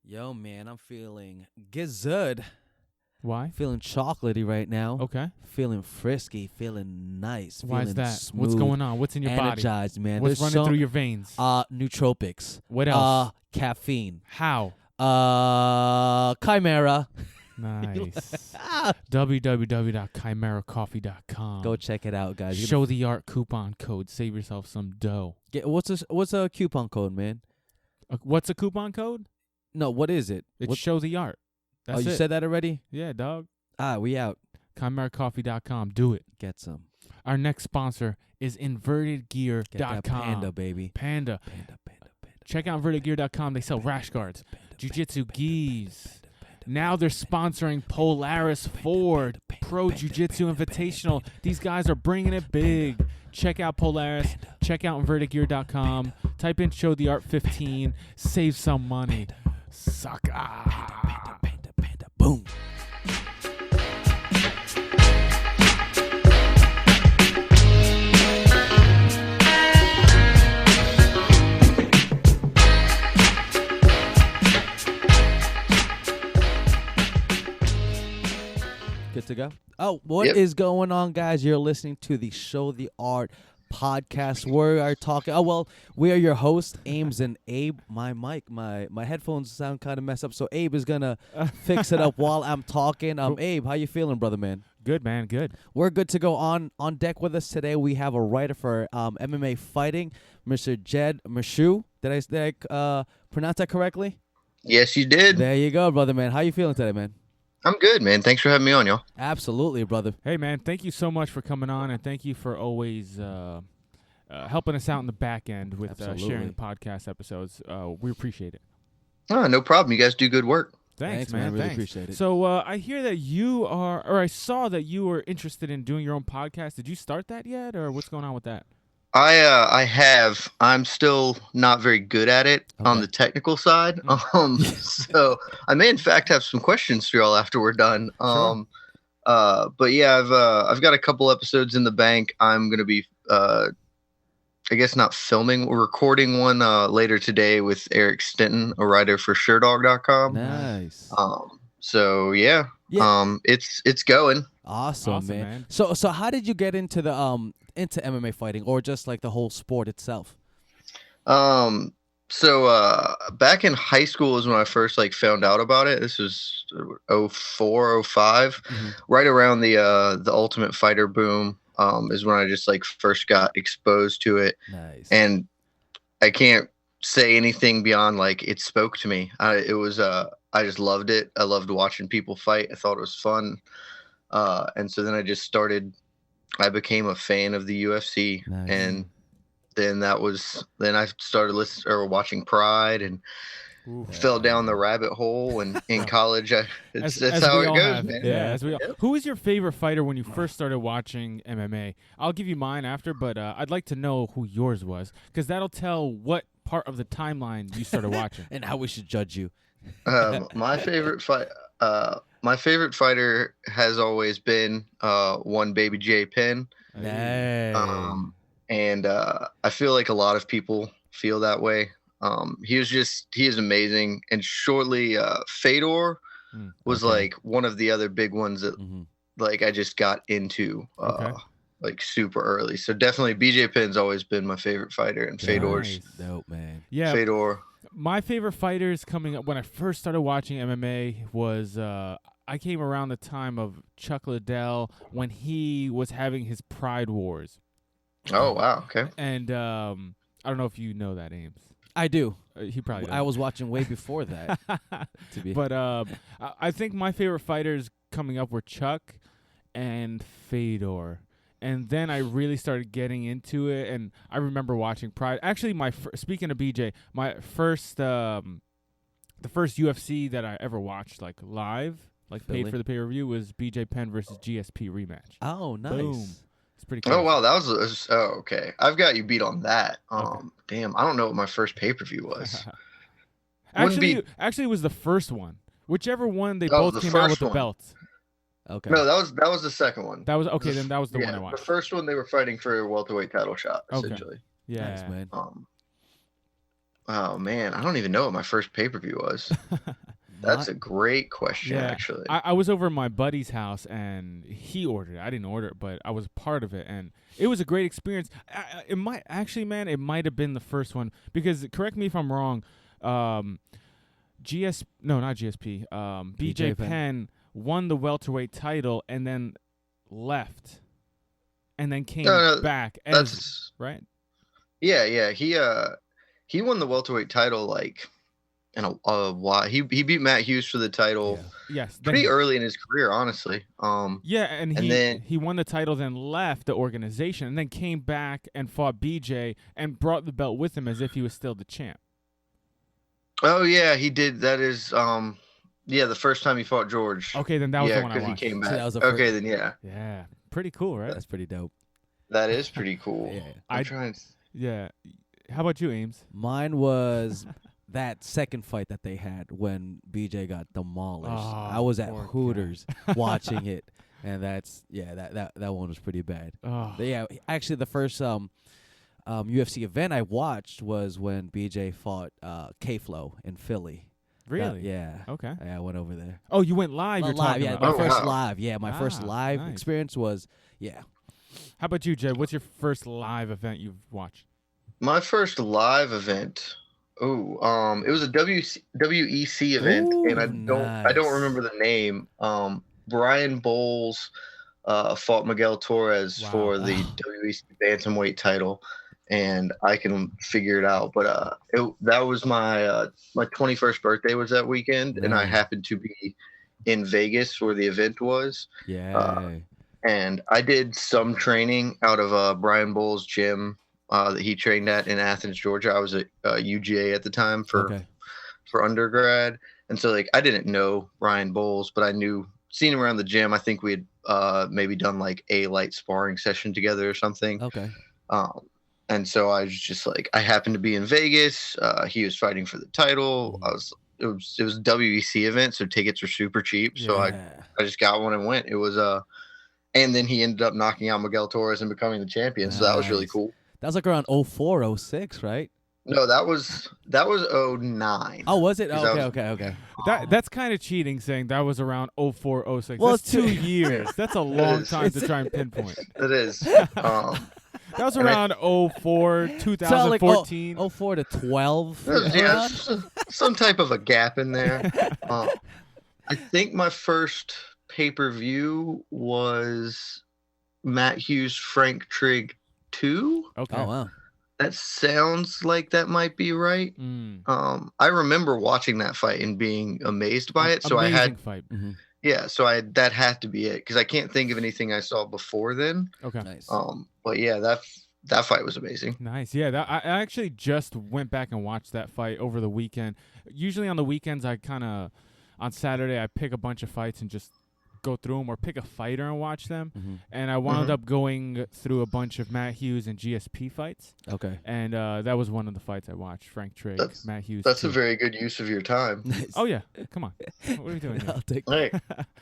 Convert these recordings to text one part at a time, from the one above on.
Yo, man, I'm feeling good. Why? Feeling chocolatey right now. Okay. Feeling frisky. Feeling nice. Why feeling is that? Smooth, What's going on? What's in your body? energized, man. What's There's running through your veins? Nootropics. What else? Caffeine. How? Chimera. Nice. www.chimeracoffee.com. Go check it out, guys. Show the art coupon code. Save yourself some dough. What's a coupon code, man? What's a coupon code? No, what is it? It's Show the Art. That's you it. said that already? Yeah, dog. We out. ChimeraCoffee.com. Do it. Get some. Our next sponsor is InvertedGear.com. Get that panda, baby. Panda. Panda. Check out InvertedGear.com. They sell rash guards, jiu-jitsu gis. Now they're sponsoring Polaris Ford Pro Jiu-Jitsu Invitational. These guys are bringing it big. Check out Polaris. Check out InvertedGear.com. Type in Show the Art 15. Save some money. Sucker. Panda. Boom. Good to go. Oh, what is going on, guys? You're listening to the Show the Art podcast. We are talking. We are your hosts, Ames and Abe. My mic, my headphones sound kind of messed up, so Abe is gonna fix it up while I'm talking. Abe, how you feeling, brother, man? Good, man. Good. We're good to go. On deck with us today, we have a writer for MMA fighting, Mr. Jed Meshew. Did I pronounce that correctly? Yes, you did. There you go, brother, man. How you feeling today, man? I'm good, man. Thanks for having me on, y'all. Absolutely, brother. Hey, man, thank you so much for coming on, and thank you for always helping us out in the back end with sharing the podcast episodes. We appreciate it. Oh, no problem. You guys do good work. Thanks, man. Really appreciate it. So I hear that you are, or I saw that you were interested in doing your own podcast. Did you start that yet, or what's going on with that? I have. I'm still not very good at it on the technical side. So I may in fact have some questions for y'all after we're done. Sure. But yeah, I've got a couple episodes in the bank. I'm gonna be I guess not filming. We're recording one later today with Eric Stinton, a writer for showdog.com. Nice. So yeah. It's going. Awesome, man. So how did you get into the into MMA fighting, or just like the whole sport itself? So back in high school is when I first found out about it. This was 04, 05, right around the Ultimate Fighter boom. Is when I just first got exposed to it. Nice. And I can't say anything beyond it spoke to me. I just loved it. I loved watching people fight. I thought it was fun. And so then I became a fan of the UFC. Nice. And then I started watching Pride and fell down the rabbit hole. And in college, that's how it goes, man. Yeah. Who was your favorite fighter when you first started watching MMA? I'll give you mine after, but I'd like to know who yours was, because that'll tell what part of the timeline you started watching and how we should judge you. My favorite fighter has always been one Baby J Penn. Nice. And I feel like a lot of people feel that way. He is amazing. And shortly, Fedor was one of the other big ones that I just got into super early. So definitely BJ Penn's always been my favorite fighter, and Fedor's dope, man. Yeah. Fedor. My favorite fighters coming up when I first started watching MMA was I came around the time of Chuck Liddell when he was having his Pride Wars. Oh, wow. Okay. And I don't know if you know that, Ames. I do. He probably does. I was watching way before that. But I think my favorite fighters coming up were Chuck and Fedor. And then I really started getting into it, and I remember watching Pride. Actually, speaking of BJ, my first the first UFC that I ever watched live, paid for the pay-per-view, was BJ Penn versus GSP rematch. Oh, nice. Boom. It's pretty cool. Oh, wow. That was okay. I've got you beat on that. Damn. I don't know what my first pay-per-view was. Actually, it was the first one. Whichever one they both came out with the belts. Okay. No, that was the second one. That was okay. Then that was the one I watched. The first one, they were fighting for a welterweight title shot, essentially. Yeah, nice, man. Oh man, I don't even know what my first pay-per-view was. That's a great question, Yeah, actually. I was over at my buddy's house and he ordered it. I didn't order it, but I was part of it, and it was a great experience. It might actually, man, it might have been the first one because correct me if I'm wrong. Not GSP. BJ Penn won the welterweight title and then left, and then came back. Right. Yeah. He won the welterweight title like in a while. He beat Matt Hughes for the title. Yeah. Yes, pretty early in his career, honestly. Yeah, and he won the title, then left the organization, and then came back and fought BJ and brought the belt with him as if he was still the champ. Oh yeah, he did. That is the first time he fought George. Okay, then that was the one I watched. Yeah, because he came back. So that was the okay, then yeah. Yeah, pretty cool, right? That's pretty dope. That is pretty cool. Yeah. Yeah. How about you, Ames? Mine was that second fight that they had when BJ got demolished. I was at Hooters watching it, and that one was pretty bad. But yeah, actually the first UFC event I watched was when BJ fought K-Flow in Philly. Really? Yeah. Okay. Yeah, I went over there. Oh, you went live? You're live, talking yeah. about. My first live. Yeah, my first live nice. experience was How about you, Jed? What's your first live event you've watched? My first live event. It was a WEC event, and I don't remember the name. Brian Bowles fought Miguel Torres for the WEC bantamweight title, and I can figure it out. But that was my 21st birthday was that weekend, and I happened to be in Vegas where the event was. Yeah. And I did some training out of Brian Bowles' gym that he trained at in Athens, Georgia. I was at UGA at the time for undergrad, and so like I didn't know Brian Bowles, but I seen him around the gym. I think we had maybe done like a light sparring session together or something. Okay. And so I was just like, I happened to be in Vegas. He was fighting for the title. It was a WEC event, so tickets were super cheap. So I just got one and went. It was and then he ended up knocking out Miguel Torres and becoming the champion. So that was really cool. That was like around 04, 06, right? No, that was 09. Oh, was it? Oh, okay. That's kind of cheating, saying that was around 04, 06. Well, that's 2 years. That's a long time to try and pinpoint. It is. That was around 04, 2014. So like 04 to 12. Yeah, some type of a gap in there. I think my first pay-per-view was Matt Hughes, Frank Trigg 2. Okay. Oh, wow. That sounds like that might be right. I remember watching that fight and being amazed by it. So Amazing I had fight. Yeah, so that had to be it because I can't think of anything I saw before then. Okay. Nice. But yeah, that fight was amazing. Nice. Yeah, I actually just went back and watched that fight over the weekend. Usually on the weekends, on Saturday, I pick a bunch of fights and just go through them or pick a fighter and watch them. And I wound up going through a bunch of Matt Hughes and GSP fights. Okay. And that was one of the fights I watched. Frank Trigg, Matt Hughes. That's a very good use of your time. Nice. Oh yeah, come on. What are we doing here? I'll take Hey,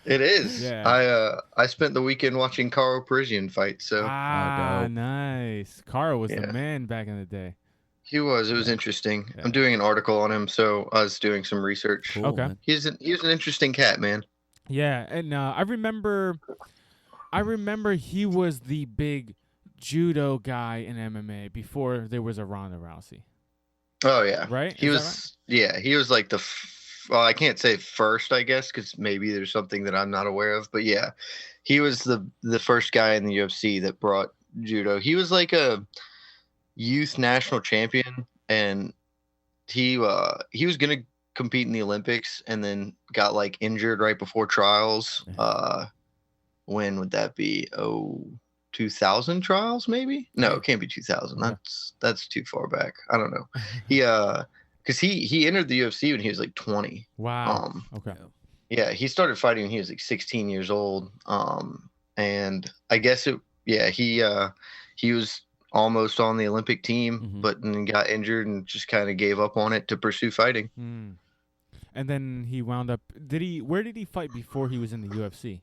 it is. Yeah. I spent the weekend watching Karo Parisian fight. So nice. Karo was the man back in the day. He was. It was interesting. Yeah. I'm doing an article on him, so I was doing some research. Cool, okay. Man. He was an interesting cat, man. Yeah, and I remember he was the big judo guy in MMA before there was a Ronda Rousey. Oh yeah, right. He was. Right? Yeah, he was like well, I can't say first, I guess, because maybe there's something that I'm not aware of. But yeah, he was the first guy in the UFC that brought judo. He was like a youth national champion, and he was gonna compete in the Olympics and then got like injured right before trials. When would that be? 2000 trials maybe? No, it can't be 2000. That's too far back. I don't know. He because he entered the UFC when he was like 20. Wow. Okay. Yeah, he started fighting when he was like 16 years old. And I guess he was almost on the Olympic team, but then got injured and just kind of gave up on it to pursue fighting. And then he wound up. Where did he fight before he was in the UFC?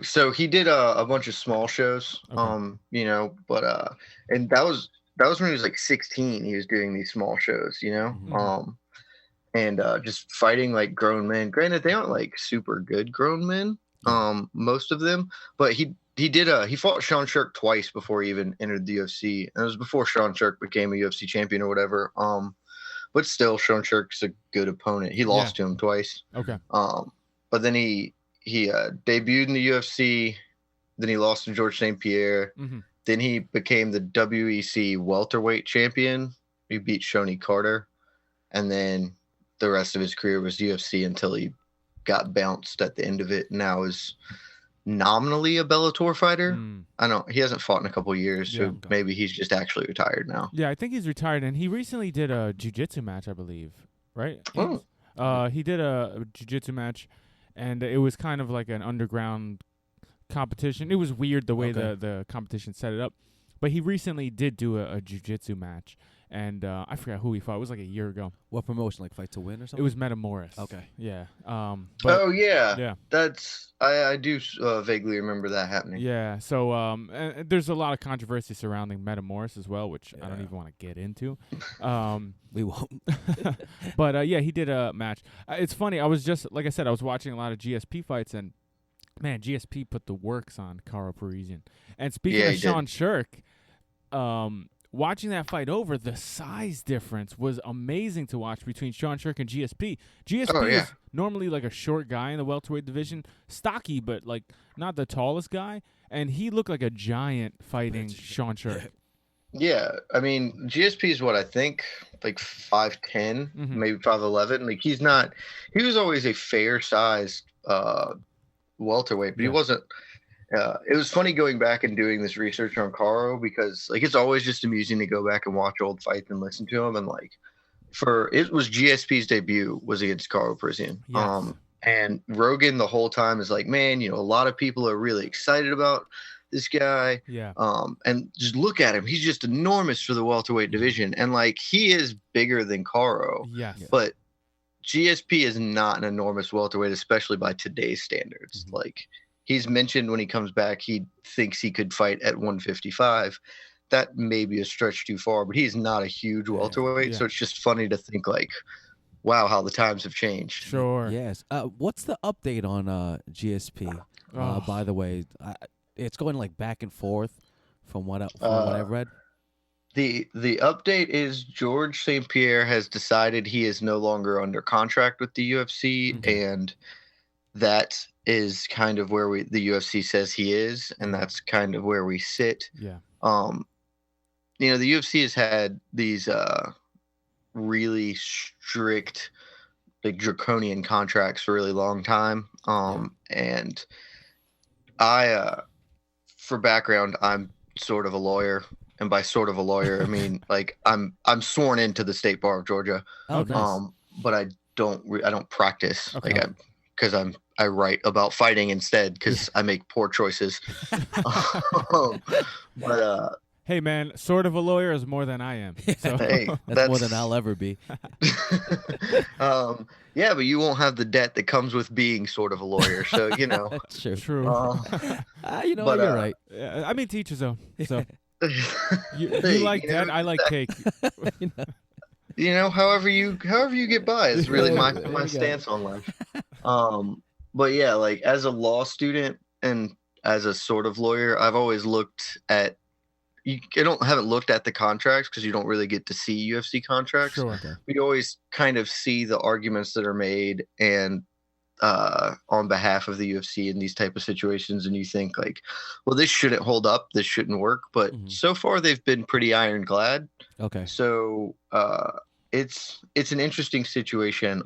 So he did a bunch of small shows. Okay. But and that was that was when he was like 16. He was doing these small shows, you know, and just fighting like grown men. Granted, they aren't like super good grown men, most of them, but he fought Sean Sherk twice before he even entered the UFC, and it was before Sean Sherk became a UFC champion or whatever. But still, Sean Sherk's a good opponent. He lost to him twice. Okay. But then he debuted in the UFC. Then he lost to George St. Pierre. Then he became the WEC welterweight champion. He beat Shoney Carter, and then the rest of his career was UFC until he got bounced at the end of it. Now is nominally a Bellator fighter. I don't. He hasn't fought in a couple of years, so maybe he's just actually retired now. Yeah, I think he's retired, and he recently did a jiu-jitsu match, I believe. Right? He did a jiu-jitsu match, and it was kind of like an underground competition. It was weird the way the competition set it up, but he recently did do a jiu-jitsu match, and I forgot who he fought. It was like a year ago. What promotion? Like Fight to Win or something? It was Metamoris. Okay. Yeah. Yeah. That's I do vaguely remember that happening. Yeah. So and there's a lot of controversy surrounding Metamoris as well, which I don't even want to get into. We won't. But yeah, he did a match. It's funny. I was just like I said, I was watching a lot of GSP fights, and man, GSP put the works on Caro Parisian. And speaking of Sean Sherk, watching that fight over, the size difference was amazing to watch between Sean Sherk and GSP. GSP is normally like a short guy in the welterweight division, stocky, but like not the tallest guy. And he looked like a giant fighting Sean Sherk. Yeah, I mean, GSP is what I think, like 5'10", maybe 5'11". Like he was always a fair sized welterweight, but he wasn't. It was funny going back and doing this research on Caro because like it's always just amusing to go back and watch old fights and listen to him. And like it was GSP's debut was against Caro Parisian. Yes. And Rogan the whole time is like, man, you know, a lot of people are really excited about this guy. Yeah. And just look at him. He's just enormous for the welterweight division. And like he is bigger than Caro. Yes. But GSP is not an enormous welterweight, especially by today's standards. Like he's mentioned when he comes back, he thinks he could fight at 155. That may be a stretch too far, but he's not a huge welterweight. So it's just funny to think like, wow, how the times have changed. Sure. Yes. What's the update on GSP? By the way, it's going like back and forth from what I've read. The update is George St. Pierre has decided he is no longer under contract with the UFC, and that is kind of where the UFC says he is, and that's kind of where we sit. Yeah. You know, the UFC has had these really strict, like draconian contracts for a really long time. And I, for background, I'm sort of a lawyer. And by sort of a lawyer, I mean like I'm sworn into the State Bar of Georgia. Oh, nice. But I don't practice because I write about fighting instead because I make poor choices. But hey man, sort of a lawyer is more than I am. So. Hey, that's more than I'll ever be. Yeah, but you won't have the debt that comes with being sort of a lawyer. So you know, That's true. True. You know, you're right. Yeah, I mean, teach his own. So you Hey, like you that? know, I like cake. You know, however you get by is really my stance on life. But yeah, like as a law student and as a sort of lawyer, I've always looked at haven't looked at the contracts because you don't really get to see UFC contracts. Sure. We always kind of see the arguments that are made and on behalf of the UFC in these type of situations, and you think like, well, this shouldn't hold up, this shouldn't work, but so far they've been pretty ironclad. Okay. So it's an interesting situation.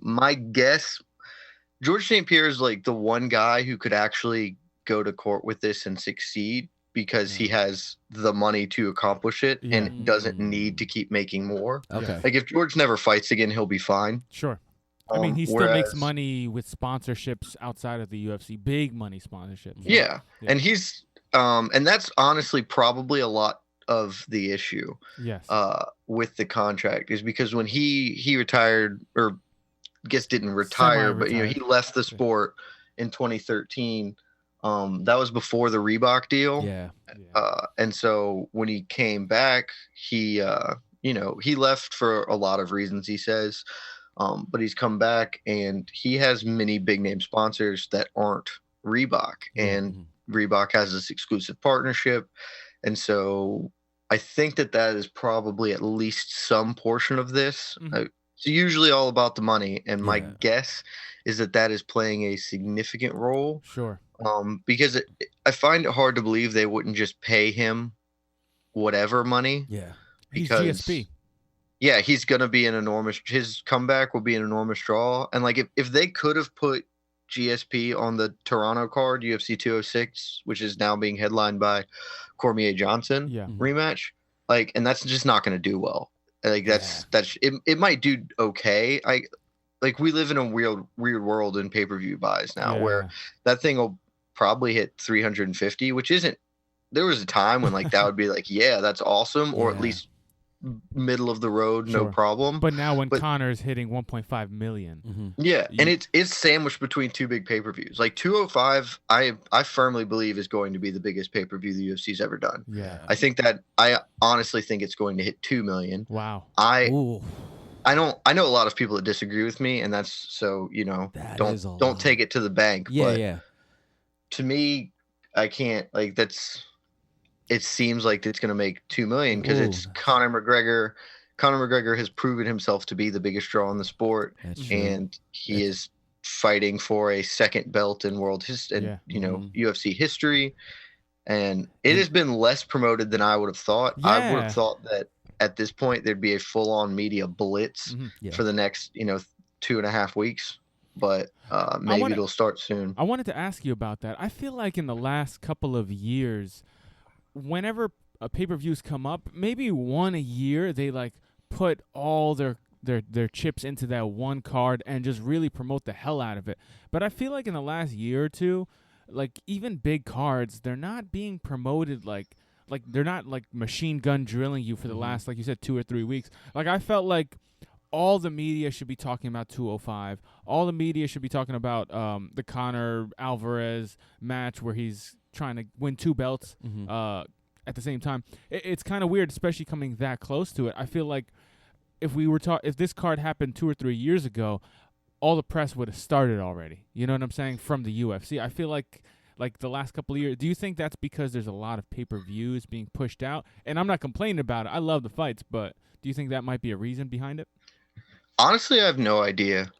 My guess, George St. Pierre is like the one guy who could actually go to court with this and succeed because he has the money to accomplish it and doesn't need to keep making more. Okay. Like if George never fights again, he'll be fine. Sure. I mean, he still makes money with sponsorships outside of the UFC, big money sponsorships. Yeah. And he's and that's honestly probably a lot of the issue. Yes. With the contract is because when he retired, or I guess didn't retire, but you know, he left the sport in 2013. That was before the Reebok deal. Yeah. And so when he came back, he he left for a lot of reasons, he says. But he's come back and he has many big name sponsors that aren't Reebok, and Reebok has this exclusive partnership. And so I think that is probably at least some portion of this. It's usually all about the money. And my guess is that is playing a significant role. Sure. Because I find it hard to believe they wouldn't just pay him whatever money. Yeah. Because he's GSP. Yeah, he's gonna be his comeback will be an enormous draw. And like if they could have put GSP on the Toronto card, UFC 206, which is now being headlined by Cormier Johnson rematch, like, and that's just not gonna do well. Like that's it might do okay. Like we live in a weird world in pay-per-view buys now where that thing will probably hit 350, which isn't. There was a time when like that would be like, yeah, that's awesome, or at least middle of the road, no problem. But now when Conor's hitting 1.5 million, and it's sandwiched between two big pay-per-views. Like 205, I firmly believe is going to be the biggest pay-per-view the UFC's ever done. Yeah, I honestly think it's going to hit 2 million. Wow. I know a lot of people that disagree with me, and that's so don't take it to the bank. But to me, I can't like that's. It seems like it's going to make 2 million because it's Conor McGregor. Conor McGregor has proven himself to be the biggest draw in the sport, and he is fighting for a second belt in UFC history. And it has been less promoted than I would have thought. I would have thought that at this point there'd be a full-on media blitz for the next 2.5 weeks. But maybe it'll start soon. I wanted to ask you about that. I feel like in the last couple of years, whenever pay-per-views come up, maybe one a year, they like put all their chips into that one card and just really promote the hell out of it. But I feel like in the last year or two, like even big cards, they're not being promoted like they're not like machine gun drilling you for the last, like you said, 2 or 3 weeks. Like I felt like all the media should be talking about 205. All the media should be talking about the Conor Alvarez match where he's trying to win 2 belts at the same time. It's kind of weird, especially coming that close to it. I feel like if this card happened 2 or 3 years ago, all the press would have started already. You know what I'm saying? From the UFC. I feel like the last couple of years, do you think that's because there's a lot of pay-per-views being pushed out? And I'm not complaining about it. I love the fights, but do you think that might be a reason behind it? Honestly, I have no idea.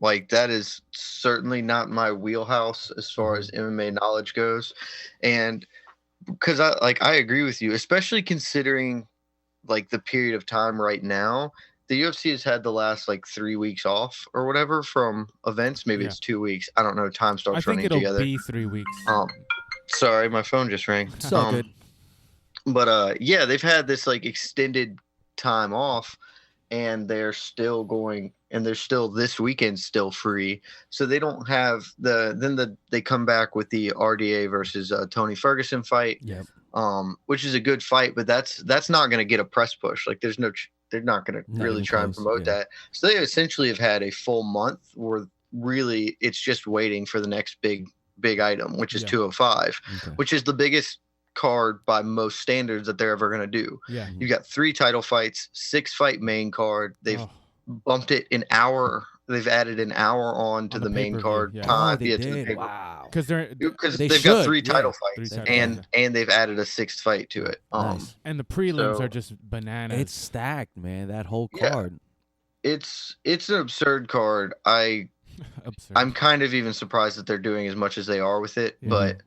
Like that is certainly not my wheelhouse as far as MMA knowledge goes. And because I agree with you, especially considering like the period of time right now. The UFC has had the last like 3 weeks off or whatever from events. Maybe it's 2 weeks. I don't know. Time starts running together. I think it'll be 3 weeks. Sorry, my phone just rang. It's all good. But they've had this like extended time off, and they're still going, and they're still this weekend still free. So they don't have they come back with the RDA versus Tony Ferguson fight, which is a good fight, but that's not going to get a press push. Like they're not going to really try and promote that. So they essentially have had a full month where really it's just waiting for the next big item, which is 205, which is the biggest card by most standards that they're ever going to do. You got 3 title fights, 6-fight main card. They've bumped it an hour. They've added an hour on to the main card time. Wow. Because they've got 3 title fights, and they've added a 6th fight to it. Nice. And the prelims are just bananas. It's stacked, man. That whole card. It's an absurd card. I'm kind of even surprised that they're doing as much as they are with it, but.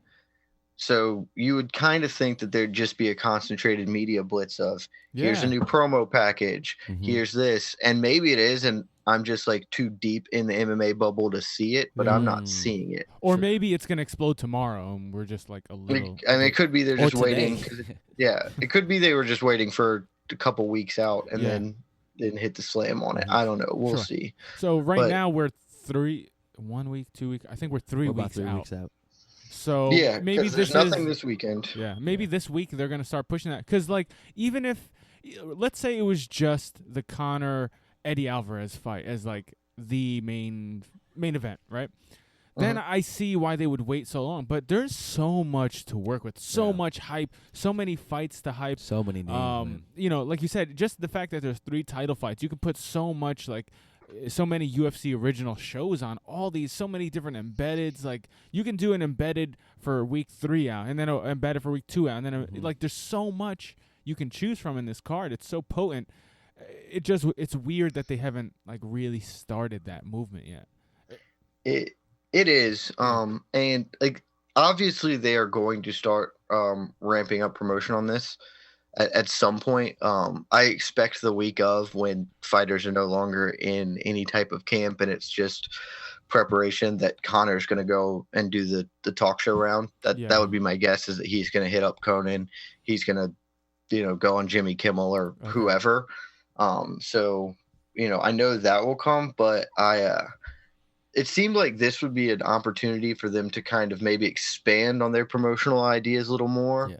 So you would kind of think that there'd just be a concentrated media blitz of here's a new promo package, here's this, and maybe it is, and I'm just like too deep in the MMA bubble to see it, but I'm not seeing it. Or maybe it's gonna explode tomorrow, and we're just like a little. I mean, it could be they're just waiting. It could be they were just waiting for a couple weeks out and then didn't hit the slam on it. I don't know. We'll see. So now we're 1 week, 2 weeks. I think we're 3 weeks out. So maybe nothing this weekend. Yeah, maybe this week they're gonna start pushing that, because like even if, let's say it was just the Conor Eddie Alvarez fight as like the main event, right? then I see why they would wait so long. But there's so much to work with, so much hype, so many fights to hype, so many names. You know, like you said, just the fact that there's 3 title fights, you could put so much, like, so many UFC original shows on all these, so many different embeddeds. Like, you can do an embedded for week 3 out, and then an embedded for week 2 out, and then like there's so much you can choose from in this card. It's so potent. It's weird that they haven't like really started that movement yet. It is, and like obviously they are going to start ramping up promotion on this at some point. I expect the week of, when fighters are no longer in any type of camp and it's just preparation, that Conor's going to go and do the talk show round. That would be my guess, is that he's going to hit up Conan. He's going to, you know, go on Jimmy Kimmel or whoever. So, you know, I know that will come, but it seemed like this would be an opportunity for them to kind of maybe expand on their promotional ideas a little more.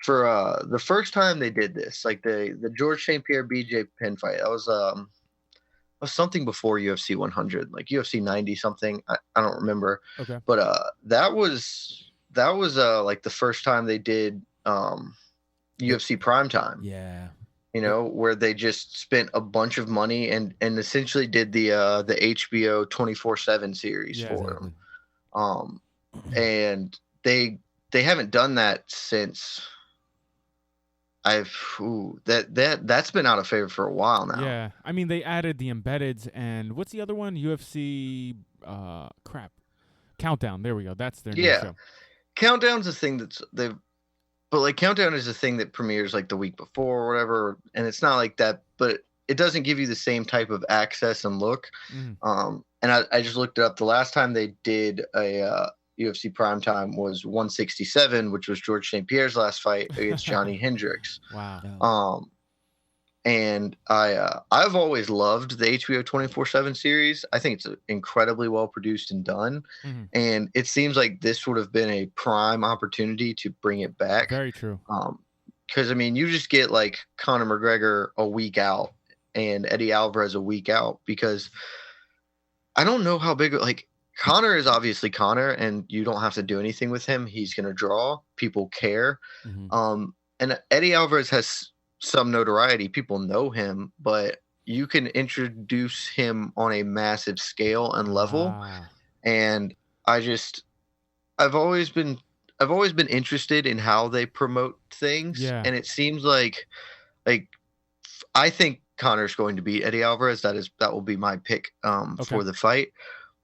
For the first time they did this, like the George St. Pierre BJ Penn fight, that was something before UFC 100, like UFC 90 something. I don't remember. Okay. But that was like the first time they did UFC primetime. Yeah. You know, where they just spent a bunch of money and essentially did the HBO 24/7 series for them. And they haven't done that since. That's been out of favor for a while now. Yeah, I mean, they added the embeds, and what's the other one? UFC Countdown. There we go. That's their new show. Countdown's a thing but like Countdown is a thing that premieres like the week before or whatever, and it's not like that, but it doesn't give you the same type of access and look. And I just looked it up. The last time they did a UFC primetime was 167, which was George St. Pierre's last fight against Johnny Hendricks. Wow. And I've always loved the HBO 24/7 series. I think it's incredibly well produced and done. And it seems like this would have been a prime opportunity to bring it back. Very true. Because I mean, you just get like Conor McGregor a week out and Eddie Alvarez a week out, because I don't know how big, like, Conor is obviously Conor, and you don't have to do anything with him. He's going to draw. People care. And Eddie Alvarez has some notoriety. People know him, but you can introduce him on a massive scale and level. And I've always been interested in how they promote things. And it seems like I think Conor's going to beat Eddie Alvarez. That will be my pick for the fight.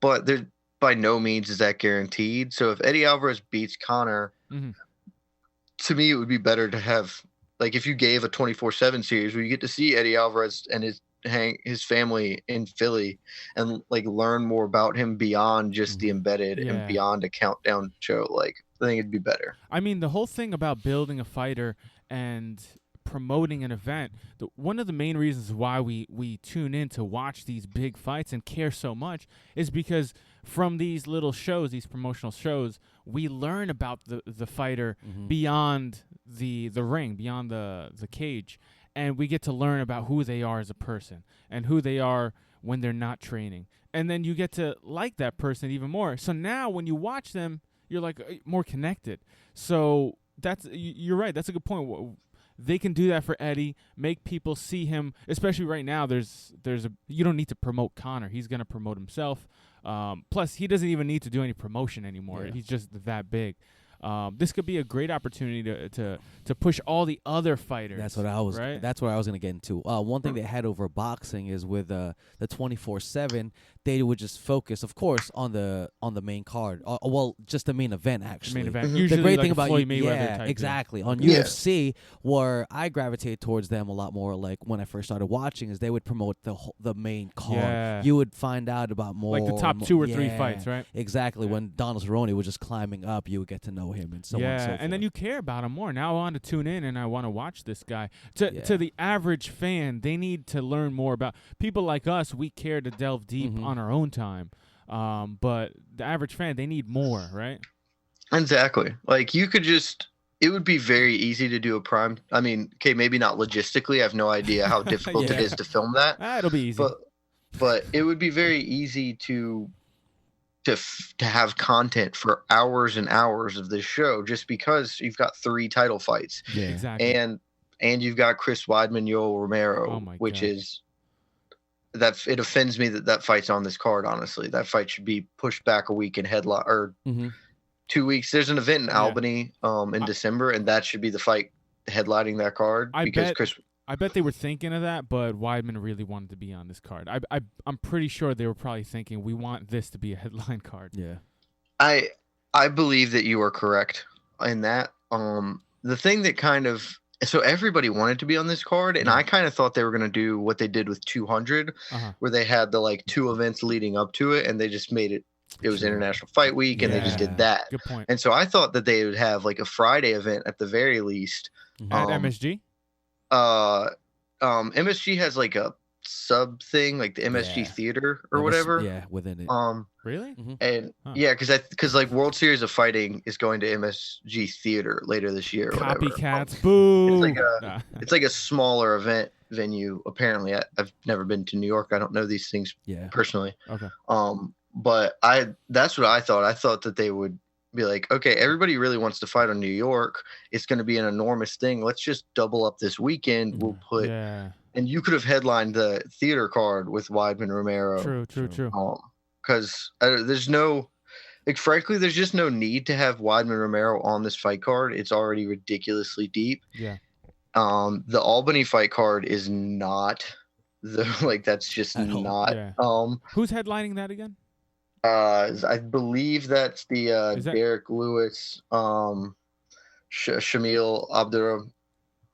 But there, by no means is that guaranteed. So if Eddie Alvarez beats Conor, to me it would be better to have, like, if you gave a 24/7 series where you get to see Eddie Alvarez and his family in Philly and like learn more about him beyond just the embedded and beyond a Countdown show, like, I think it'd be better. I mean, the whole thing about building a fighter and promoting an event, one of the main reasons why we tune in to watch these big fights and care so much is because from these little shows, these promotional shows, we learn about the fighter beyond the ring, beyond the cage, and we get to learn about who they are as a person and who they are when they're not training. And then you get to like that person even more. So now when you watch them, you're like more connected. So you're right. That's a good point. They can do that for Eddie, make people see him, especially right now. You don't need to promote Conor. He's going to promote himself. Plus, he doesn't even need to do any promotion anymore. He's just that big. This could be a great opportunity to push all the other fighters. That's what I was. Right? That's what I was going to get into. One thing they had over boxing is with the 24/7. They would just focus, of course, on the main card. Well, just the main event, actually. Main event. Usually the great like thing about Floyd Mayweather type exactly. Thing. On UFC, where I gravitate towards them a lot more, like when I first started watching, is they would promote the main card. Yeah. You would find out about more, like the top 2 or 3 fights, right? Exactly. When Donald Cerrone was just climbing up, you would get to know him and so on and so forth. And then you care about him more. Now I want to tune in and I want to watch this guy. To the average fan, they need to learn more about people like us. We care to delve deep on our own time. But the average fan, they need more, right? Exactly. Like, it would be very easy to do a prime. I mean, okay, maybe not logistically. I have no idea how difficult it is to film that. It'll be easy. But it would be very easy to to have content for hours and hours of this show just because you've got 3 title fights. Yeah. Exactly. And you've got Chris Weidman, Yoel Romero, Oh my which God. is that it offends me that fight's on this card. Honestly, that fight should be pushed back a week and headline or 2 weeks. There's an event in Albany in December, and that should be the fight headlining that card. I bet they were thinking of that, but Weidman really wanted to be on this card. I'm pretty sure they were probably thinking we want this to be a headline card. Yeah. I believe that you are correct in that. The thing that kind of so everybody wanted to be on this card, and I kind of thought they were going to do what they did with 200, where they had the like 2 events leading up to it, and they just made it. It was International Fight Week, and they just did that. Good point. And so I thought that they would have like a Friday event at the very least. At MSG? MSG has like a sub thing, like the MSG Theater or whatever. Yeah, within it. Really? And because like World Series of Fighting is going to MSG Theater later this year. Or Copycats, boo! It's like a smaller event venue. Apparently, I've never been to New York. I don't know these things personally. Okay. But that's what I thought. I thought that they would be like, okay, everybody really wants to fight on New York. It's going to be an enormous thing. Let's just double up this weekend. We'll put, and you could have headlined the theater card with Weidman Romero. True. Because there's no, like, frankly, there's just no need to have Weidman Romero on this fight card. It's already ridiculously deep. Yeah. The Albany fight card is not that's just not. Yeah. Who's headlining that again? I believe that's the Derek Lewis, Shamil Abdurakhimov.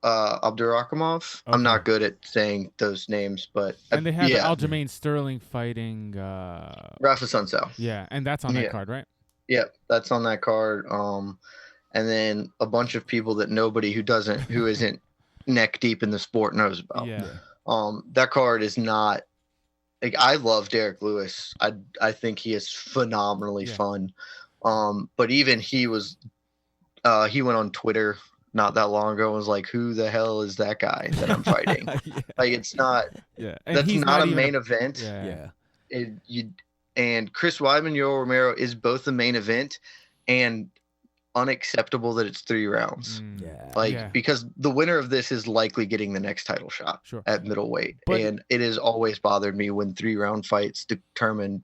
Okay. I'm not good at saying those names, but and they have Aljamain Sterling fighting Rafa Sunsao. Yeah, and that's on that card, right? Yep, that's on that card. And then a bunch of people that nobody who isn't neck deep in the sport knows about. Yeah. That card is not. Like, I love Derek Lewis. I think he is phenomenally fun. But even he went on Twitter not that long ago and was like, who the hell is that guy that I'm fighting? Like, it's not. Yeah. And that's he's not a main event. Yeah. And Chris Weidman, Yoel Romero is both the main event and unacceptable that it's 3 rounds. Because the winner of this is likely getting the next title shot at middleweight. And it has always bothered me when 3-round fights determine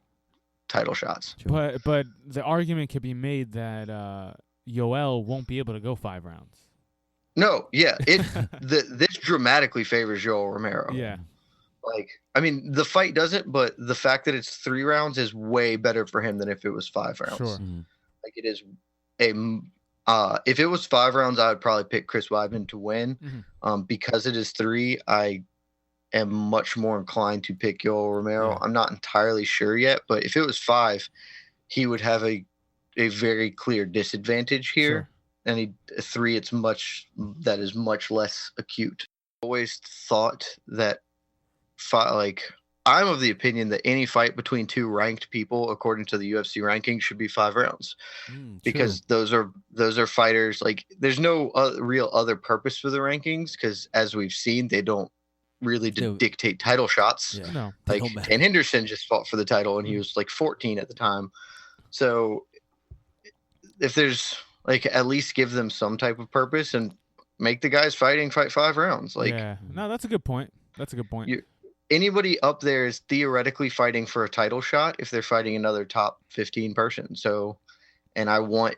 title shots. But the argument could be made that Yoel won't be able to go 5 rounds. No, this dramatically favors Yoel Romero. Yeah. Like, I mean, the fight doesn't, but the fact that it's 3 rounds is way better for him than if it was 5 rounds. Sure. Like, it is if it was 5 rounds, I would probably pick Chris Weidman to win. Because it is 3, I am much more inclined to pick Yoel Romero. Yeah. I'm not entirely sure yet, but if it was 5, he would have a very clear disadvantage here. Sure. And 3, that is much less acute. Always thought that I'm of the opinion that any fight between 2 ranked people, according to the UFC ranking, should be 5 rounds, because those are fighters. Like, there's no real other purpose for the rankings, because as we've seen, they don't really dictate title shots. Yeah. No. Like, Dan Henderson just fought for the title, and he was like 14 at the time. So if there's at least give them some type of purpose and make the guys fight 5 rounds. No, that's a good point. Anybody up there is theoretically fighting for a title shot if they're fighting another top 15 person. So, and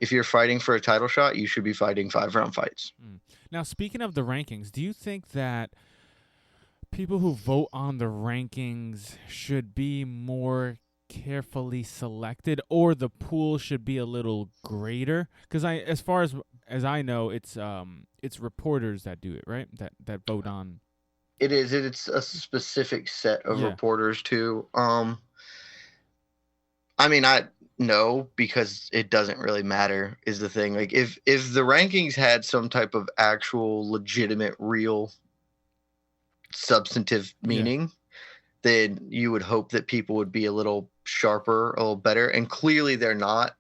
if you're fighting for a title shot, you should be fighting 5-round fights. Now, speaking of the rankings, do you think that people who vote on the rankings should be more carefully selected, or the pool should be a little greater? Because as far as I know, it's reporters that do it, right? That vote on. It is. It's a specific set of reporters too. I mean, no, because it doesn't really matter is the thing. Like, if the rankings had some type of actual legitimate, real, substantive meaning, then you would hope that people would be a little sharper, a little better. And clearly they're not,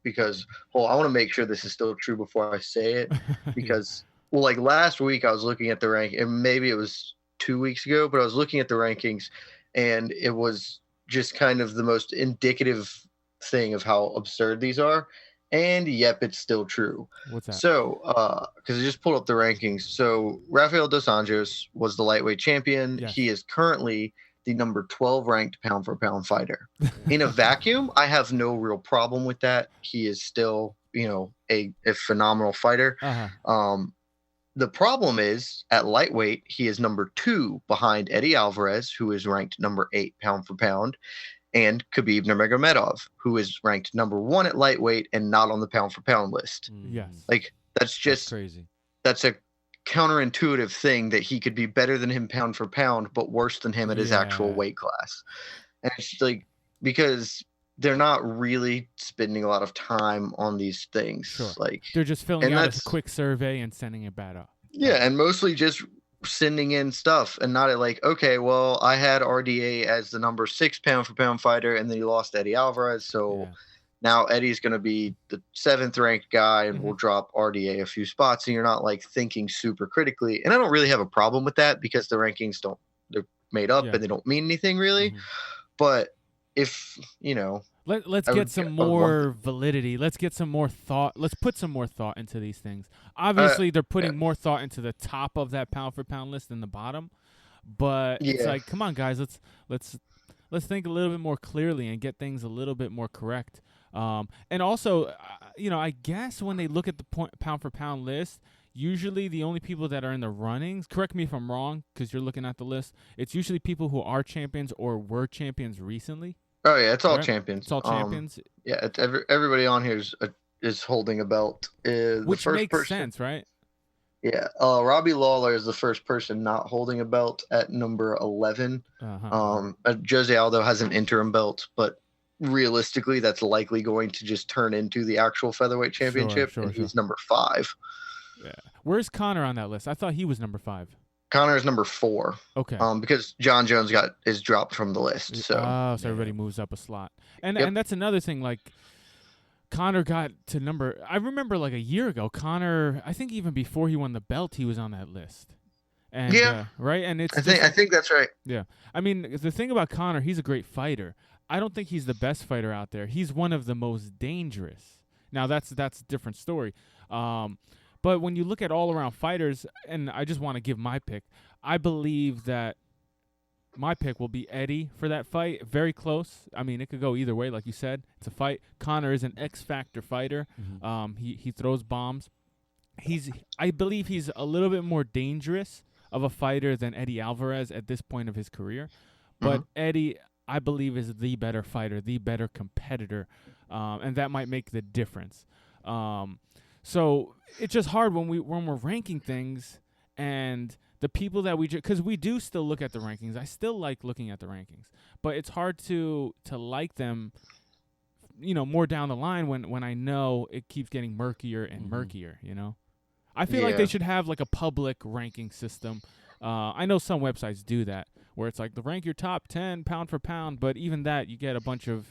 because, I want to make sure this is still true before I say it, because, like last week I was looking at the rank, and maybe it was 2 weeks ago, but I was looking at the rankings, and it was just kind of the most indicative thing of how absurd these are. And yep, it's still true. What's that? So, because I just pulled up the rankings. So, Rafael dos Anjos was the lightweight champion. Yes. He is currently the number 12 ranked pound for pound fighter. In a vacuum, I have no real problem with that. He is still, a phenomenal fighter. The problem is at lightweight, he is number 2 behind Eddie Alvarez, who is ranked number 8 pound for pound, and Khabib Nurmagomedov, who is ranked number 1 at lightweight and not on the pound for pound list. Yes. Like, that's crazy. That's a counterintuitive thing that he could be better than him pound for pound, but worse than him at his actual weight class. And it's like, because they're not really spending a lot of time on these things. Sure. Like, they're just filling out a quick survey and sending it back up. Yeah, and mostly just sending in stuff and not like, okay, well, I had RDA as the number 6 pound for pound fighter, and then he lost Eddie Alvarez, so now Eddie's going to be the 7th ranked guy, and we'll drop RDA a few spots, and you're not like thinking super critically. And I don't really have a problem with that because the rankings they're made up and they don't mean anything really. But if let's get some more validity. Let's get some more thought. Let's put some more thought into these things. Obviously, they're putting more thought into the top of that pound for pound list than the bottom. But it's like, come on, guys, let's think a little bit more clearly and get things a little bit more correct. And also, I guess when they look at the pound for pound list, usually the only people that are in the runnings, correct me if I'm wrong, because you're looking at the list, it's usually people who are champions or were champions recently. Oh yeah, it's all champions. It's all champions. It's everybody on here is holding a belt. Which makes sense, right? Yeah. Robbie Lawler is the first person not holding a belt at number 11. Jose Aldo has an interim belt, but realistically, that's likely going to just turn into the actual featherweight championship, and he's number 5. Yeah. Where's Conor on that list? I thought he was number 5. Conor is number 4. Okay. Because John Jones is dropped from the list. So everybody moves up a slot. And that's another thing, like Conor got to number, I remember like a year ago, Conor, I think even before he won the belt, he was on that list. And right? And it's I think that's right. Yeah. I mean, the thing about Conor, he's a great fighter. I don't think he's the best fighter out there. He's one of the most dangerous. Now that's a different story. But when you look at all-around fighters, and I just want to give my pick, I believe that my pick will be Eddie for that fight. Very close. I mean, it could go either way, like you said. It's a fight. Conor is an X-factor fighter. He throws bombs. I believe he's a little bit more dangerous of a fighter than Eddie Alvarez at this point of his career. But Eddie, I believe, is the better fighter, the better competitor, and that might make the difference. So it's just hard when we're ranking things, and the people that because we do still look at the rankings. I still like looking at the rankings, but it's hard to like them, more down the line when I know it keeps getting murkier and murkier. I feel like they should have like a public ranking system. I know some websites do that, where it's like the rank your top 10 pound for pound, but even that, you get a bunch of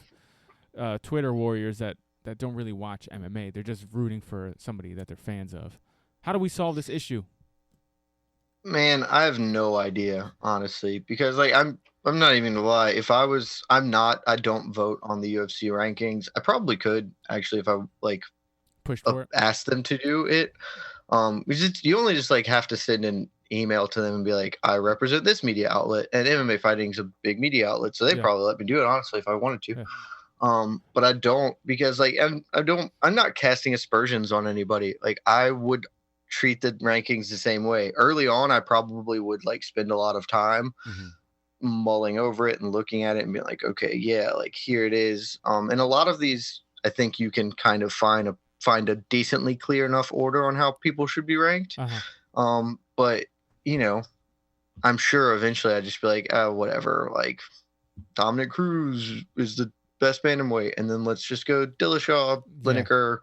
Twitter warriors that don't really watch MMA. They're just rooting for somebody that they're fans of. How do we solve this issue? Man, I have no idea, honestly, because like I'm not even gonna lie. If I don't vote on the UFC rankings. I probably could actually if I like push for it, ask them to do it. You only just like have to send an email to them and be like, I represent this media outlet, and MMA fighting is a big media outlet, so they probably let me do it, honestly, if I wanted to. But I don't, because like I'm not casting aspersions on anybody. Like I would treat the rankings the same way. Early on, I probably would like spend a lot of time mulling over it and looking at it and be like, okay, yeah, like here it is. And a lot of these, I think you can kind of find a decently clear enough order on how people should be ranked. But I'm sure eventually I'd just be like, oh, whatever. Like Dominic Cruz is the best bantamweight, and then let's just go Dillashaw, Lineker,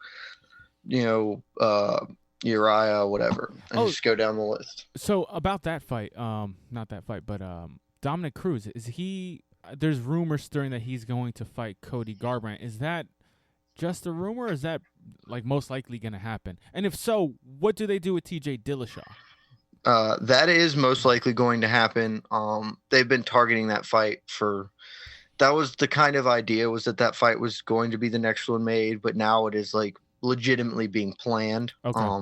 Uriah, whatever, and just go down the list. So about that fight, not that fight, but Dominic Cruz, is he? There's rumors stirring that he's going to fight Cody Garbrandt. Is that just a rumor, or is that like most likely going to happen? And if so, what do they do with TJ Dillashaw? That is most likely going to happen. They've been targeting that fight for that was the kind of idea, was that fight was going to be the next one made, but now it is like legitimately being planned. Okay.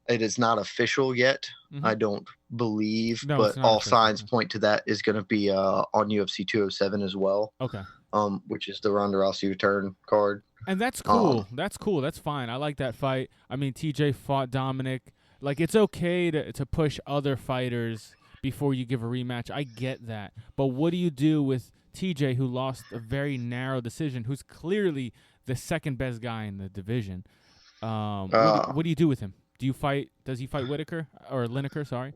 It is not official yet, I don't believe, but all signs point to that is going to be on UFC 207 as well. Okay. Which is the Ronda Rousey return card. And that's cool. That's cool. That's fine. I like that fight. I mean, TJ fought Dominic. Like, it's okay to push other fighters before you give a rematch. I get that. But what do you do with TJ, who lost a very narrow decision, who's clearly the second best guy in the division? What do you do with him? Do you fight? Does he fight Whitaker or Lineker? Sorry.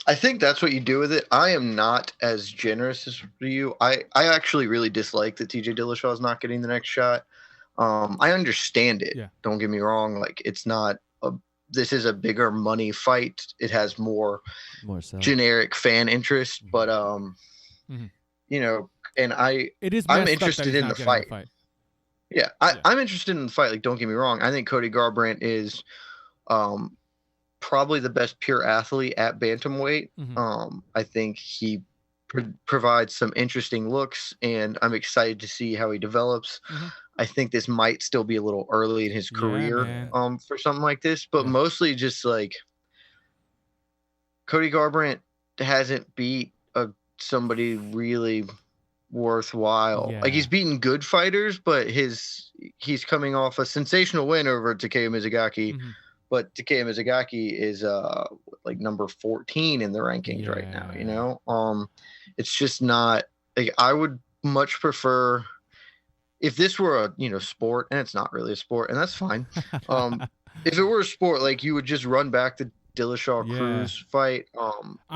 I think that's what you do with it. I am not as generous as you. I actually really dislike that TJ Dillashaw is not getting the next shot. I understand it. Yeah. Don't get me wrong. Like, it's not this is a bigger money fight. It has more so generic fan interest, but you know, and I'm interested in the fight. Yeah, I'm interested in the fight. Like, don't get me wrong. I think Cody Garbrandt is probably the best pure athlete at bantamweight. I think he provides some interesting looks, and I'm excited to see how he develops. I think this might still be a little early in his career for something like this, but mostly just like Cody Garbrandt hasn't beat somebody really worthwhile. Like, he's beaten good fighters, but he's coming off a sensational win over Takeya Mizugaki. But Takeya Mizugaki is like number 14 in the rankings right now. You know, it's just not like, I would much prefer if this were a sport, and it's not really a sport, and that's fine. If it were a sport, like, you would just run back the Dillashaw Cruz fight,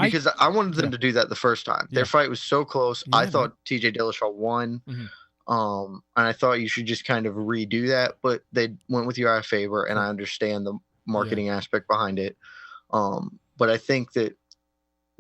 because I wanted them to do that the first time. Their fight was so close. I thought TJ Dillashaw won. And I thought you should just kind of redo that, but they went with Uriah Faber, and I understand the marketing aspect behind it. But I think that,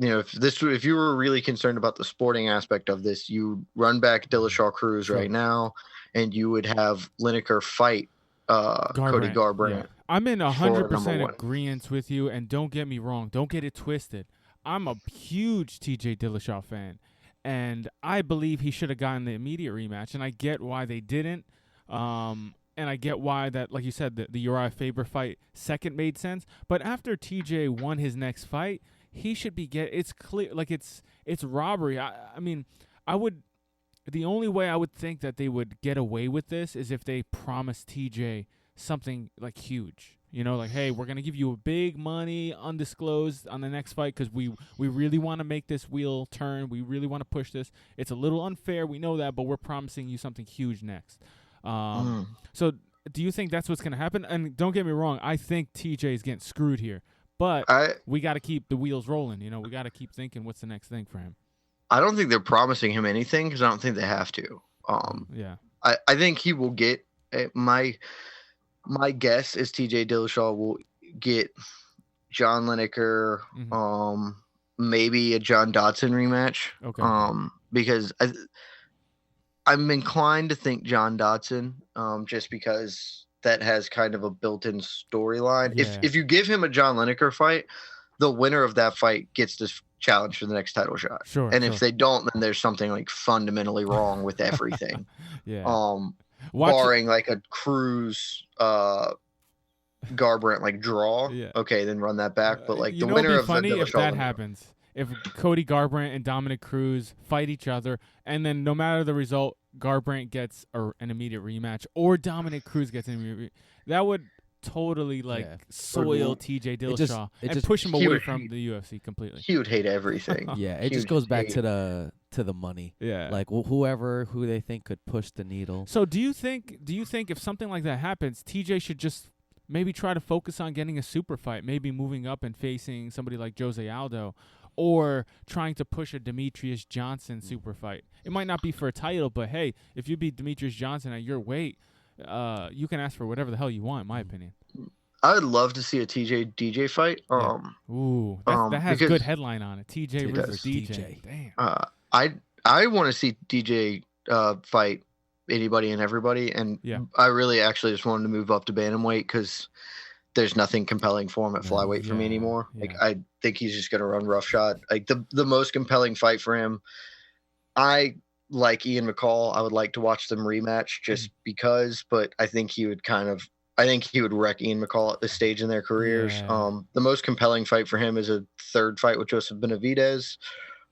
if you were really concerned about the sporting aspect of this, you run back Dillashaw Cruz right now, and you would have Lineker fight Cody Garbrandt. Yeah. I'm in 100% agreement with you, and don't get me wrong. Don't get it twisted. I'm a huge TJ Dillashaw fan, and I believe he should have gotten the immediate rematch, and I get why they didn't. And I get why that, like you said, the Uriah Faber fight second made sense. But after TJ won his next fight, he should be it's clear, like, it's robbery. I mean, the only way I would think that they would get away with this is if they promised TJ something like huge. Like, hey, we're gonna give you a big money undisclosed on the next fight because we really want to make this wheel turn. We really want to push this. It's a little unfair, we know that, but we're promising you something huge next. So do you think that's what's going to happen? And don't get me wrong, I think TJ is getting screwed here, but we got to keep the wheels rolling. We got to keep thinking what's the next thing for him. I don't think they're promising him anything because I don't think they have to. I think he will get my guess is TJ Dillashaw will get John Lineker, maybe a John Dodson rematch. Okay. Because I'm inclined to think John Dodson, just because that has kind of a built-in storyline. Yeah. If you give him a John Lineker fight, the winner of that fight gets this challenge for the next title shot. Sure. And if they don't, then there's something like fundamentally wrong with everything. Barring like a Cruz Garbrandt like draw. Yeah. Okay, then run that back. But like the winner of the Dillashaw, if that happens. If Cody Garbrandt and Dominic Cruz fight each other, and then no matter the result, Garbrandt gets an immediate rematch, or Dominic Cruz gets an immediate that would totally soil TJ Dillashaw and push him away from the UFC completely. He would hate everything. It just goes back to the money. Yeah, like who they think could push the needle. So do you think if something like that happens, TJ should just maybe try to focus on getting a super fight, maybe moving up and facing somebody like Jose Aldo? Or trying to push a Demetrius Johnson super fight. It might not be for a title, but hey, if you beat Demetrius Johnson at your weight, you can ask for whatever the hell you want, in my opinion. I would love to see a TJ DJ fight. Ooh, that has good headline on it. TJ versus DJ. Damn. I want to see DJ fight anybody and everybody, and I really actually just wanted to move up to bantamweight because there's nothing compelling for him at flyweight for me anymore. Like, I think he's just going to run roughshod. Like the most compelling fight for him I like Ian McCall. I would like to watch them rematch just because, but I think he would wreck Ian McCall at this stage in their careers. Yeah. The most compelling fight for him is a third fight with Joseph Benavidez.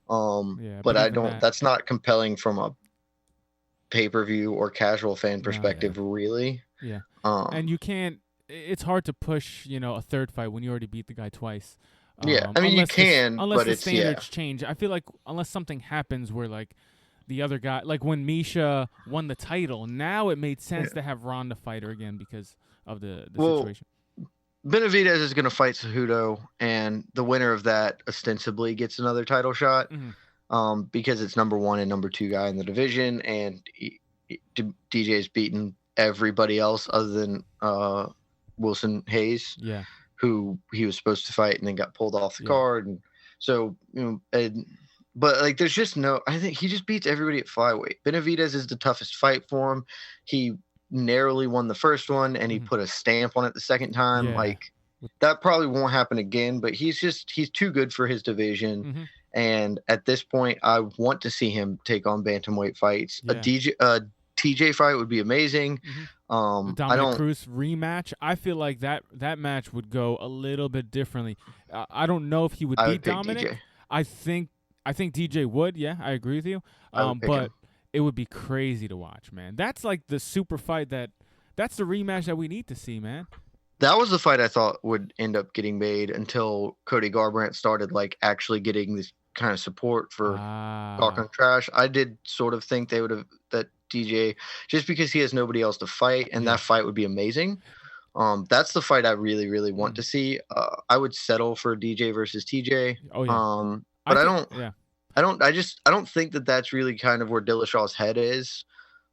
But that's not compelling from a pay-per-view or casual fan perspective, really. Yeah. And you can't, it's hard to push, a third fight when you already beat the guy twice. Yeah. I mean, you can, unless but the it's, standards change. I feel like unless something happens where like the other guy, like when Misha won the title, now it made sense to have Ronda fight her again because of the situation. Benavidez is going to fight Cejudo, and the winner of that ostensibly gets another title shot, because it's number 1 and number 2 guy in the division, and DJ's beaten everybody else other than Wilson Hayes, who he was supposed to fight and then got pulled off the card, and so but like there's just I think he just beats everybody at flyweight. Benavidez is the toughest fight for him. He narrowly won the first one, and he put a stamp on it the second time. Like that probably won't happen again, but he's too good for his division. And at this point, I want to see him take on bantamweight fights. A TJ fight would be amazing. Dominic Cruz rematch. I feel like that match would go a little bit differently. I don't know if he would beat Dominic. DJ. I think DJ would. Yeah, I agree with you. But it would be crazy to watch, man. That's like the super fight that's the rematch that we need to see, man. That was the fight I thought would end up getting made until Cody Garbrandt started like actually getting this kind of support for talking trash. I did sort of think they would have that DJ, just because he has nobody else to fight, and that fight would be amazing. That's the fight I really, really want to see. I would settle for DJ versus TJ. But I don't think that that's really kind of where Dillashaw's head is.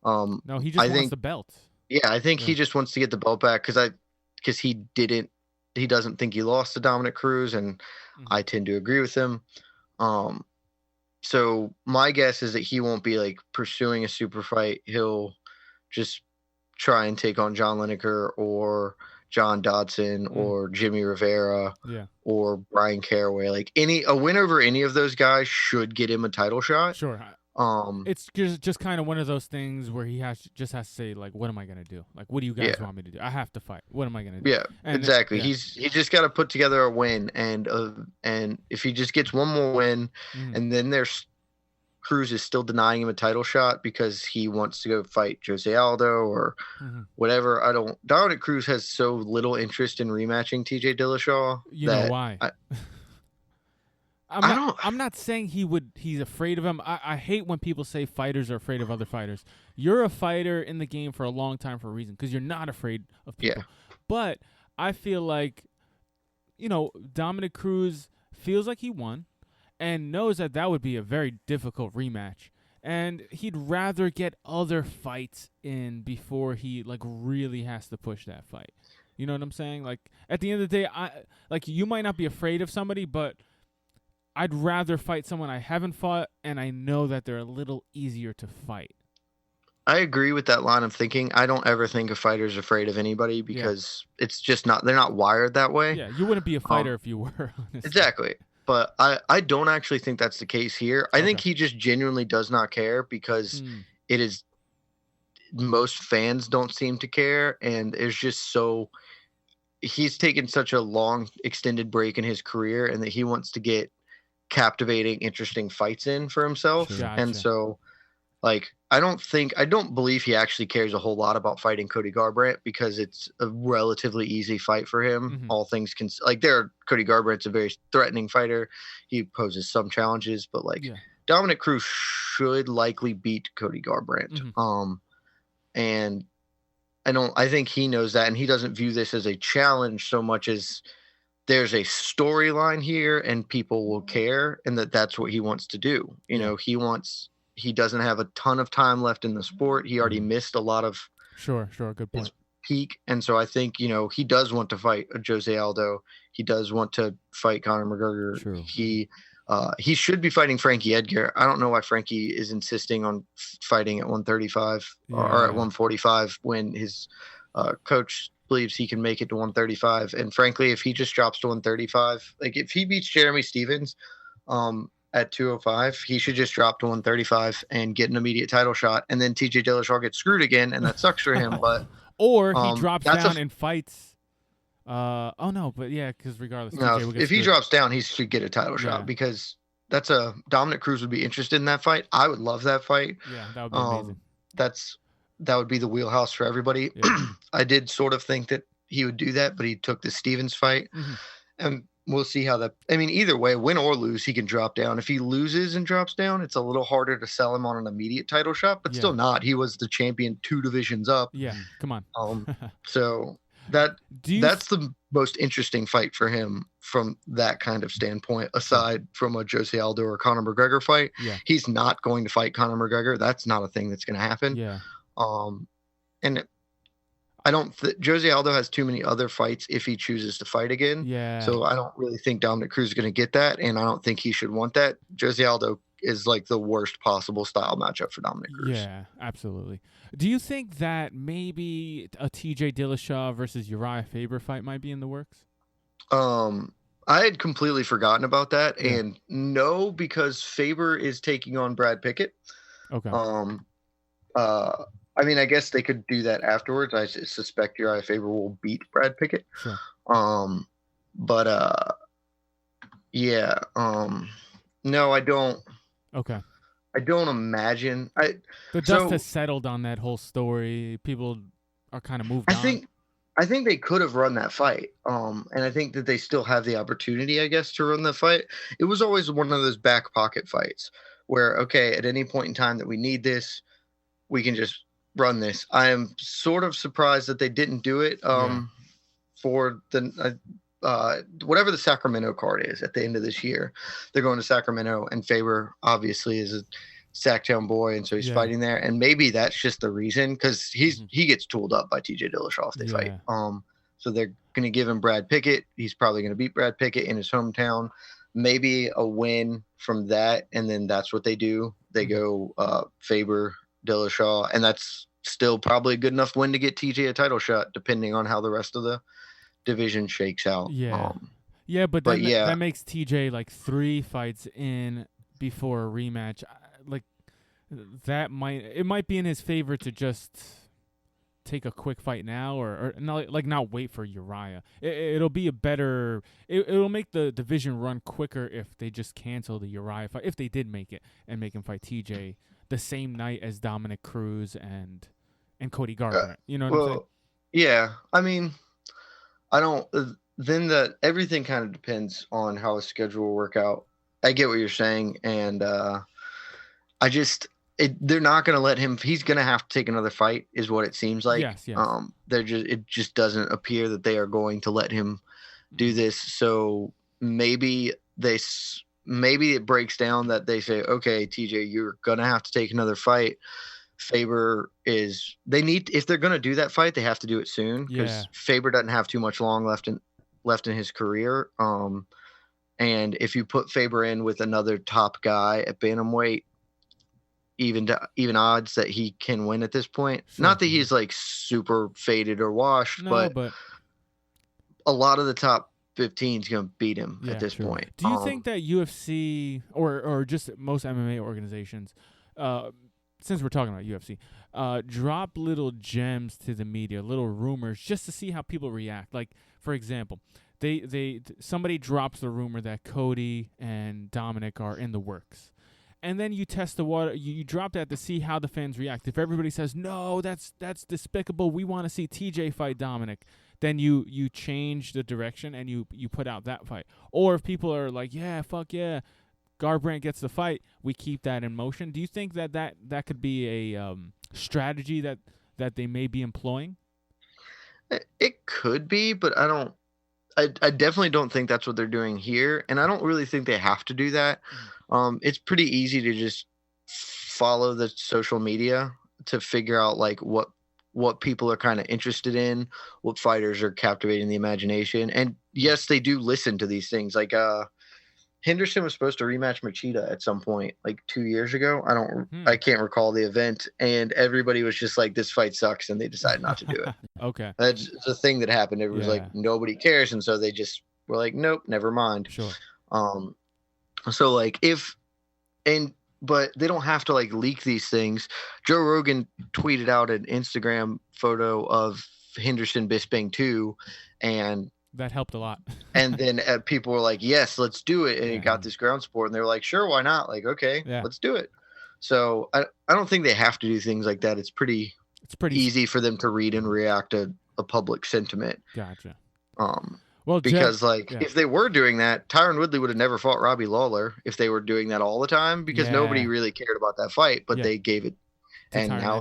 No, he just wants the belt. Yeah, I think he just wants to get the belt back because he doesn't think he lost to Dominic Cruz, and I tend to agree with him. So my guess is that he won't be like pursuing a super fight. He'll just try and take on John Lineker or John Dodson or Jimmy Rivera or Brian Caraway. Like a win over any of those guys should get him a title shot. Sure. It's just kind of one of those things where he has to say, like, what am I gonna do? Like, what do you guys want me to do? I have to fight. What am I gonna do? Yeah, and exactly. He's just got to put together a win, and if he just gets one more win, and then Cruz is still denying him a title shot because he wants to go fight Jose Aldo or whatever. Dominic Cruz has so little interest in rematching TJ Dillashaw. You know why? I'm not saying he's afraid of him. I hate when people say fighters are afraid of other fighters. You're a fighter in the game for a long time for a reason, because you're not afraid of people. Yeah. But I feel like, Dominic Cruz feels like he won and knows that would be a very difficult rematch. And he'd rather get other fights in before he really has to push that fight. You know what I'm saying? Like at the end of the day, you might not be afraid of somebody, but I'd rather fight someone I haven't fought and I know that they're a little easier to fight. I agree with that line of thinking. I don't ever think a fighter's afraid of anybody because it's just they're not wired that way. Yeah, you wouldn't be a fighter if you were. Honestly. Exactly. But I don't actually think that's the case here. I think he just genuinely does not care because it is most fans don't seem to care. And it's just he's taken such a long extended break in his career, and that he wants to get captivating, interesting fights in for himself. Gotcha. And so I don't believe he actually cares a whole lot about fighting Cody Garbrandt because it's a relatively easy fight for him. All things Cody Garbrandt's a very threatening fighter. He poses some challenges, but Dominic Cruz should likely beat Cody Garbrandt. And I think he knows that, and he doesn't view this as a challenge so much as there's a storyline here and people will care, and that's what he wants to do. He doesn't have a ton of time left in the sport. He already missed a lot of sure, good point. Peak. And so I think, he does want to fight Jose Aldo. He does want to fight Conor McGregor. True. He should be fighting Frankie Edgar. I don't know why Frankie is insisting on fighting at 135 or at 145 when his coach believes he can make it to 135. And frankly, if he just drops to 135, if he beats Jeremy Stevens, at 205. He should just drop to 135 and get an immediate title shot, and then TJ Dillashaw gets screwed again, and that sucks for him. But or he drops down and fights. Oh no, but yeah, because regardless, no, TJ will get if he screwed. drops down, he should get a title shot, because that's a Dominic Cruz would be interested in that fight. I would love that fight. Yeah, that would be amazing. That would be the wheelhouse for everybody. Yeah. I did sort of think that he would do that, but he took the Stevens fight, and we'll see how that. I mean, either way, win or lose, he can drop down. If he loses and drops down, it's a little harder to sell him on an immediate title shot, but still not. He was the champion 2 divisions up. Yeah, come on. So that's the most interesting fight for him from that kind of standpoint, aside from a Jose Aldo or Conor McGregor fight. Yeah. He's not going to fight Conor McGregor. That's not a thing that's going to happen. Yeah. And I don't Jose Aldo has too many other fights if he chooses to fight again. Yeah. So I don't really think Dominic Cruz is going to get that, and I don't think he should want that. Jose Aldo is like the worst possible style matchup for Dominic Cruz. Yeah, absolutely. Do you think that maybe a TJ Dillashaw versus Uriah Faber fight might be in the works? I had completely forgotten about that, and no, because Faber is taking on Brad Pickett. Okay. I mean, I guess they could do that afterwards. I suspect Uriah Faber will beat Brad Pickett. Sure. Yeah. No, I don't. Okay. I don't imagine. The dust has settled on that whole story. People are kind of moved on. I think they could have run that fight. And I think that they still have the opportunity, I guess, to run the fight. It was always one of those back pocket fights where, okay, at any point in time that we need this, we can just run this. I am sort of surprised that they didn't do it for the whatever the Sacramento card is at the end of this year. They're going to Sacramento, and Faber obviously is a Sacktown boy, and so he's fighting there. And maybe that's just the reason, because he gets tooled up by TJ Dillashaw if they fight. So they're going to give him Brad Pickett. He's probably going to beat Brad Pickett in his hometown. Maybe a win from that, and then that's what they do. They go Faber, Dillashaw, and that's still probably a good enough win to get TJ a title shot, depending on how the rest of the division shakes out. But that makes TJ like 3 fights in before a rematch. Like that might be in his favor to just take a quick fight now, or not wait for Uriah. It'll be a better. It'll make the division run quicker if they just cancel the Uriah fight, if they did make it, and make him fight TJ the same night as Dominic Cruz and Cody Garbrandt. You know what I'm saying? Yeah. I mean, I don't. Then everything kind of depends on how his schedule will work out. I get what you're saying, and they're not going to let him. He's going to have to take another fight, is what it seems like. Yes. It just doesn't appear that they are going to let him do this. So maybe it breaks down that they say, okay, TJ, you're going to have to take another fight. Faber if they're going to do that fight, they have to do it soon, because Faber doesn't have too much long left in his career. And if you put Faber in with another top guy at bantamweight, even odds that he can win at this point. Sure. Not that he's like super faded or washed, but a lot of the top 15 is going to beat him at this point. Do you think that UFC or just most MMA organizations, since we're talking about UFC, drop little gems to the media, little rumors, just to see how people react? Like, for example, somebody drops the rumor that Cody and Dominic are in the works. And then you test the water. You drop that to see how the fans react. If everybody says, no, that's despicable, we want to see TJ fight Dominic, then you change the direction and you put out that fight. Or if people are like, yeah, fuck yeah, Garbrandt gets the fight, we keep that in motion. Do you think that could be a strategy that they may be employing? It could be, but I definitely don't think that's what they're doing here. And I don't really think they have to do that. It's pretty easy to just follow the social media to figure out like what people are kind of interested in, what fighters are captivating the imagination. And yes, they do listen to these things. Like Henderson was supposed to rematch Machida at some point, like 2 years ago. I can't recall the event, and everybody was just like, this fight sucks, and they decided not to do it. Okay. That's the thing that happened. It was like, nobody cares. And so they just were like, nope, never mind. Sure. So like if but they don't have to like leak these things. Joe Rogan tweeted out an Instagram photo of Henderson Bisping 2, and that helped a lot. And then people were like, yes, let's do it. And he got this ground sport, and they were like, sure, why not? Like, okay, let's do it. So I don't think they have to do things like that. It's pretty easy for them to read and react to a public sentiment. Gotcha. Well, because if they were doing that, Tyron Woodley would have never fought Robbie Lawler if they were doing that all the time, because nobody really cared about that fight, but they gave it. And now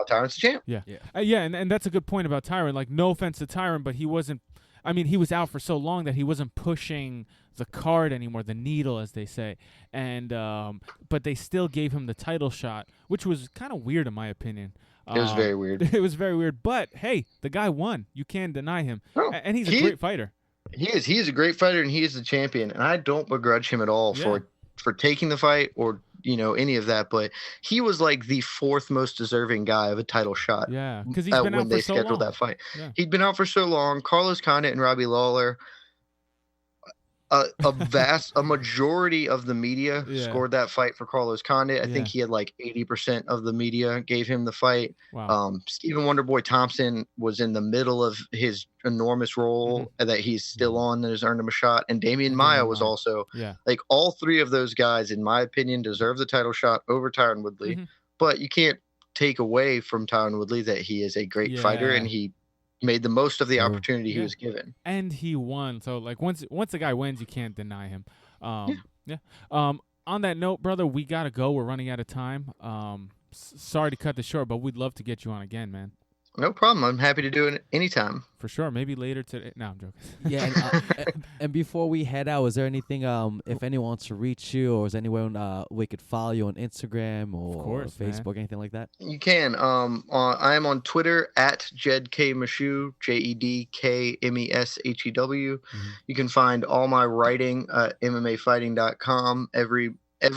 Tyron's the champ. Yeah. And that's a good point about Tyron. Like, no offense to Tyron, but he wasn't. I mean, he was out for so long that he wasn't pushing the card anymore, the needle, as they say. And but they still gave him the title shot, which was kind of weird in my opinion. It was very weird. It was very weird. But, hey, the guy won. You can't deny him. Oh, and he's a great fighter. He is. He is a great fighter, and he is the champion. And I don't begrudge him at all for taking the fight or, any of that. But he was like the fourth most deserving guy of a title shot. Yeah, because he's been out for so long. When they scheduled that fight. Yeah. He'd been out for so long. Carlos Condit and Robbie Lawler, a majority of the media scored that fight for Carlos Condit. I think he had like 80% of the media gave him the fight. Wow. Stephen Wonderboy Thompson was in the middle of his enormous role that he's still on and has earned him a shot. And Damian Maia was also like, all three of those guys, in my opinion, deserve the title shot over Tyron Woodley. But you can't take away from Tyron Woodley that he is a great fighter, and he made the most of the opportunity he was given, and he won. So like once a guy wins, you can't deny him. On that note, brother, we gotta go. We're running out of time. Sorry to cut this short, but we'd love to get you on again, man. No problem. I'm happy to do it anytime. For sure. Maybe later today. No, I'm joking. Yeah. And before we head out, is there anything, if anyone wants to reach you, or is anyone we could follow you on Instagram or Facebook, anything like that? You can. I am on Twitter at Jed K Meshew, JEDKMESHEW. You can find all my writing at MMAfighting.com every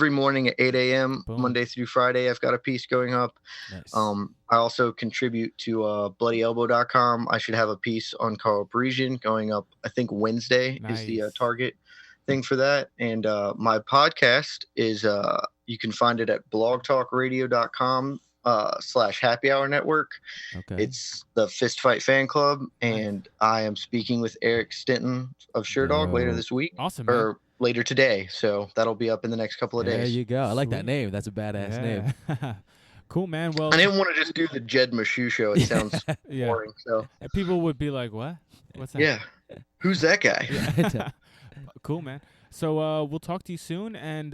morning at 8 a.m. Boom. Monday through Friday. I've got a piece going up. Nice. I also contribute to bloodyelbow.com. I should have a piece on Carl Parisian going up, I think Wednesday is the target thing for that. And my podcast is, you can find it at blogtalkradio.com /happy hour network. Okay. It's the Fist Fight Fan Club, and I am speaking with Eric Stinton of SureDog later this week. Awesome, man. Or later today, so that'll be up in the next couple of days. There you go. I like that name. That's a badass name. Cool, man. Well, I didn't want to just do the Jed Meshew show. It sounds boring. So people would be like, "What? What's that?" Yeah, who's that guy? Cool, man. So we'll talk to you soon, and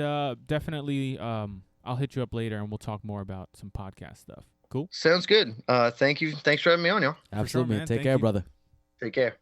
definitely I'll hit you up later, and we'll talk more about some podcast stuff. Cool. Sounds good. Thank you. Thanks for having me on, y'all. Absolutely. Sure, man. Take care, brother. Take care.